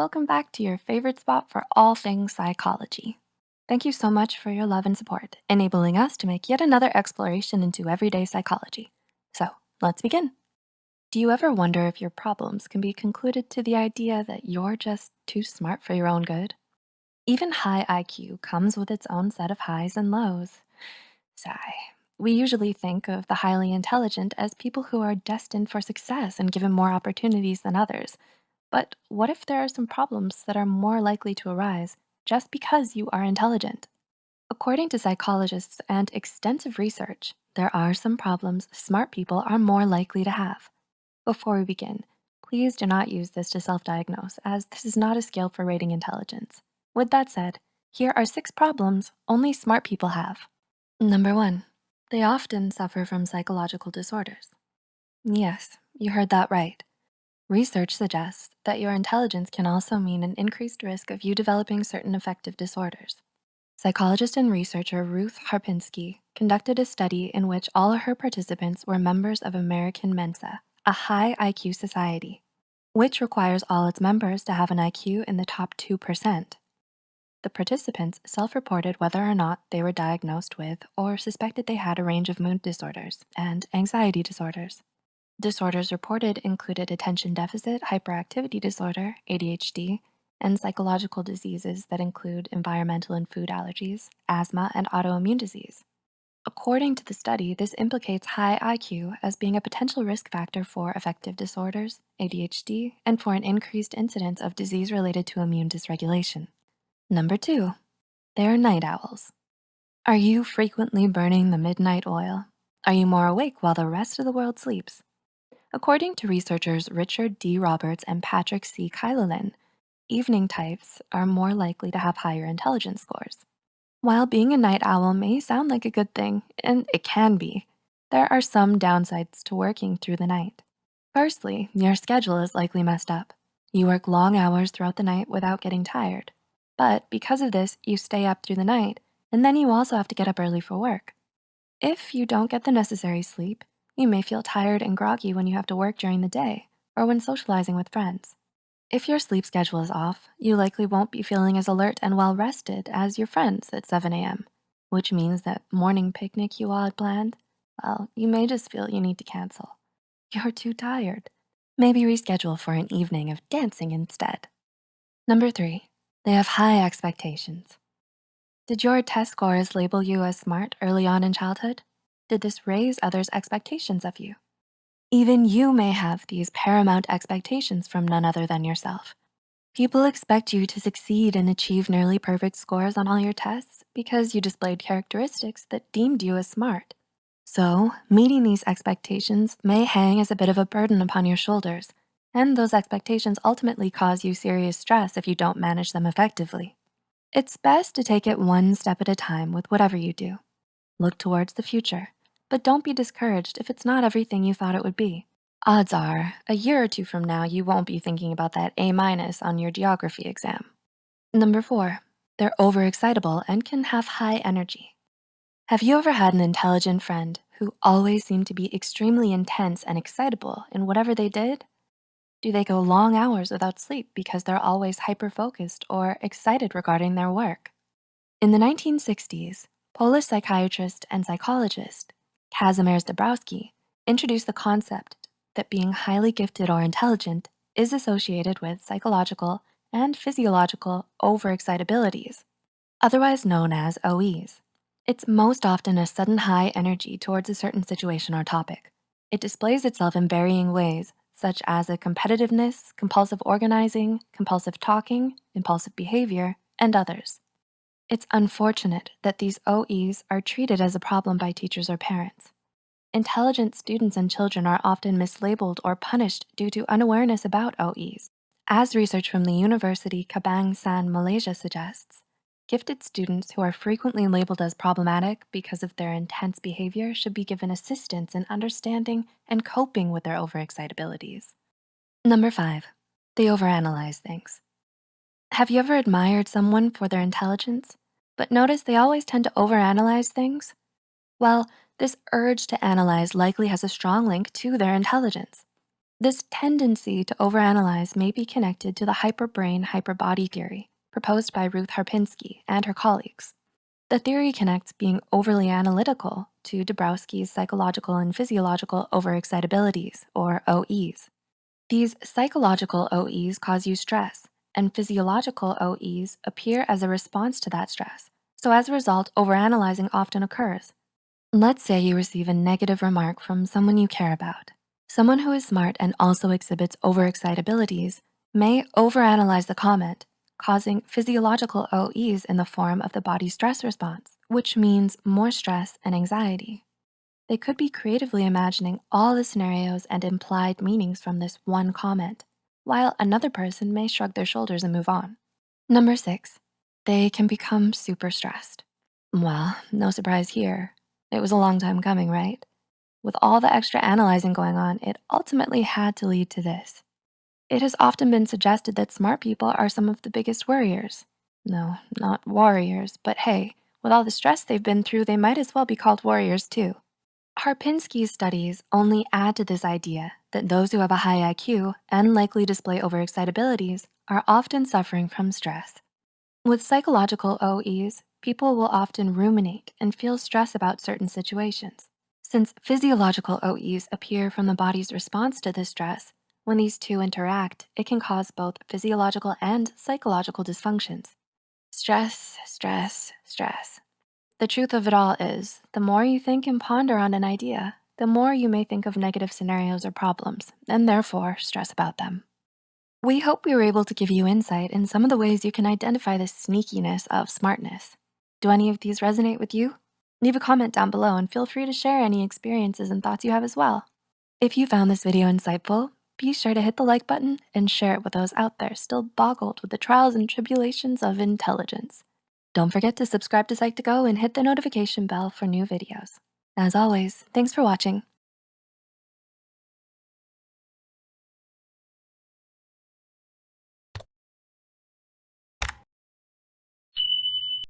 Welcome back to your favorite spot for all things psychology. Thank you so much for your love and support, enabling us to make yet another exploration into everyday psychology. So let's begin. Do you ever wonder if your problems can be concluded to the idea that you're just too smart for your own good? Even high IQ comes with its own set of highs and lows. Sigh. We usually think of the highly intelligent as people who are destined for success and given more opportunities than others. But what if there are some problems that are more likely to arise just because you are intelligent? According to psychologists and extensive research, there are some problems smart people are more likely to have. Before we begin, please do not use this to self-diagnose, as this is not a scale for rating intelligence. With that said, here are 6 problems only smart people have. Number 1, they often suffer from psychological disorders. Yes, you heard that right. Research suggests that your intelligence can also mean an increased risk of you developing certain affective disorders. Psychologist and researcher Ruth Harpinski conducted a study in which all of her participants were members of American Mensa, a high IQ society, which requires all its members to have an IQ in the top 2%. The participants self-reported whether or not they were diagnosed with or suspected they had a range of mood disorders and anxiety disorders. Disorders reported included attention deficit hyperactivity disorder, ADHD, and psychological diseases that include environmental and food allergies, asthma, and autoimmune disease. According to the study, this implicates high IQ as being a potential risk factor for affective disorders, ADHD, and for an increased incidence of disease related to immune dysregulation. Number 2, they're night owls. Are you frequently burning the midnight oil? Are you more awake while the rest of the world sleeps? According to researchers Richard D. Roberts and Patrick C. Kylalin, evening types are more likely to have higher intelligence scores. While being a night owl may sound like a good thing, and it can be, there are some downsides to working through the night. Firstly, your schedule is likely messed up. You work long hours throughout the night without getting tired. But because of this, you stay up through the night, and then you also have to get up early for work. If you don't get the necessary sleep, you may feel tired and groggy when you have to work during the day or when socializing with friends. If your sleep schedule is off, you likely won't be feeling as alert and well-rested as your friends at 7 a.m., which means that morning picnic you all had planned, well, you may just feel you need to cancel. You're too tired. Maybe reschedule for an evening of dancing instead. Number 3, they have high expectations. Did your test scores label you as smart early on in childhood? Did this raise others' expectations of you? Even you may have these paramount expectations from none other than yourself. People expect you to succeed and achieve nearly perfect scores on all your tests because you displayed characteristics that deemed you as smart. So, meeting these expectations may hang as a bit of a burden upon your shoulders, and those expectations ultimately cause you serious stress if you don't manage them effectively. It's best to take it one step at a time with whatever you do. Look towards the future, but don't be discouraged if it's not everything you thought it would be. Odds are, a year or 2 from now, you won't be thinking about that A- on your geography exam. Number 4, they're overexcitable and can have high energy. Have you ever had an intelligent friend who always seemed to be extremely intense and excitable in whatever they did? Do they go long hours without sleep because they're always hyper-focused or excited regarding their work? In the 1960s, Polish psychiatrist and psychologist Kazimierz Dabrowski introduced the concept that being highly gifted or intelligent is associated with psychological and physiological overexcitabilities, otherwise known as OEs. It's most often a sudden high energy towards a certain situation or topic. It displays itself in varying ways, such as a competitiveness, compulsive organizing, compulsive talking, impulsive behavior, and others. It's unfortunate that these OEs are treated as a problem by teachers or parents. Intelligent students and children are often mislabeled or punished due to unawareness about OEs. As research from the University Kebangsaan Malaysia suggests, gifted students who are frequently labeled as problematic because of their intense behavior should be given assistance in understanding and coping with their overexcitabilities. Number 5, they overanalyze things. Have you ever admired someone for their intelligence, but noticed they always tend to overanalyze things? Well, this urge to analyze likely has a strong link to their intelligence. This tendency to overanalyze may be connected to the hyperbrain hyperbody theory proposed by Ruth Harpinski and her colleagues. The theory connects being overly analytical to Dabrowski's psychological and physiological overexcitabilities, or OEs. These psychological OEs cause you stress, and physiological OEs appear as a response to that stress. So as a result, overanalyzing often occurs. Let's say you receive a negative remark from someone you care about. Someone who is smart and also exhibits overexcitabilities may overanalyze the comment, causing physiological OEs in the form of the body's stress response, which means more stress and anxiety. They could be creatively imagining all the scenarios and implied meanings from this one comment, while another person may shrug their shoulders and move on. Number 6, they can become super stressed. Well, no surprise here. It was a long time coming, right? With all the extra analyzing going on, it ultimately had to lead to this. It has often been suggested that smart people are some of the biggest worriers. No, not warriors, but hey, with all the stress they've been through, they might as well be called warriors too. Harpinski's studies only add to this idea that those who have a high IQ and likely display overexcitabilities are often suffering from stress. With psychological OEs, people will often ruminate and feel stress about certain situations. Since physiological OEs appear from the body's response to this stress, when these two interact, it can cause both physiological and psychological dysfunctions. Stress, stress, stress. The truth of it all is, the more you think and ponder on an idea, the more you may think of negative scenarios or problems, and therefore stress about them. We hope we were able to give you insight in some of the ways you can identify the sneakiness of smartness. Do any of these resonate with you? Leave a comment down below and feel free to share any experiences and thoughts you have as well. If you found this video insightful, be sure to hit the like button and share it with those out there still boggled with the trials and tribulations of intelligence. Don't forget to subscribe to Psych2Go and hit the notification bell for new videos. As always, thanks for watching.